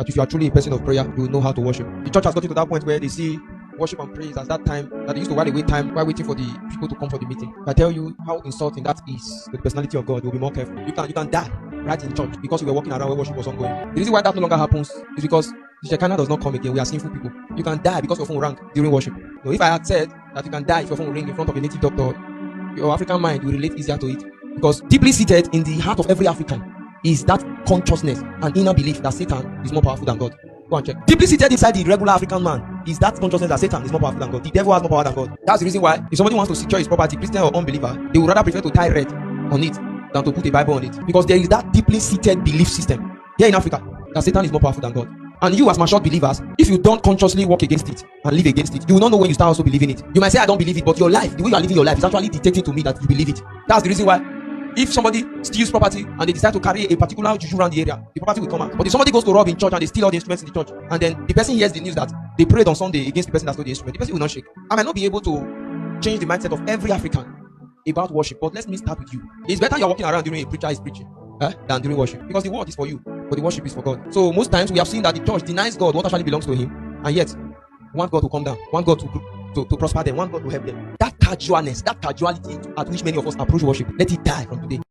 That if you are truly a person of prayer, you will know how to worship. The church has gotten to that point where they see worship and praise as that time that they used to while they wait time while waiting for the people to come for the meeting. If I tell you how insulting that is to the personality of God, you'll be more careful. You can die right in church because you were walking around where worship was ongoing. The reason why that no longer happens is because the Shekinah does not come again. We are sinful people. You can die because your phone rang during worship. So if I had said that you can die if your phone ring in front of a native doctor, your African mind will relate easier to it. Because deeply seated in the heart of every African is that consciousness and inner belief that Satan is more powerful than God. Go and check. Deeply seated inside the regular African man is that consciousness that Satan is more powerful than God. The devil has more power than God. That's the reason why if somebody wants to secure his property, Christian or unbeliever, they would rather prefer to tie red on it than to put a Bible on it. Because there is that deeply seated belief system here in Africa that Satan is more powerful than God. And you as matured believers, if you don't consciously work against it and live against it, you will not know when you start also believing it. You might say, I don't believe it, but your life, the way you are living your life is actually dictating to me that you believe it. That's the reason why if somebody steals property and they decide to carry a particular juju around the area, the property will come out. But if somebody goes to rob in church and they steal all the instruments in the church, and then the person hears the news that they prayed on Sunday against the person that stole the instrument, the person will not shake. I might not be able to change the mindset of every African about worship, but let me start with you. It's better you're walking around during a preacher is preaching than during worship, because the word is for you, but the worship is for God. So most times we have seen that the church denies God what actually belongs to him, and yet want God to come down, want God to prosper them, want God to help them. That casualness, that casuality at which many of us approach worship, let it die from today.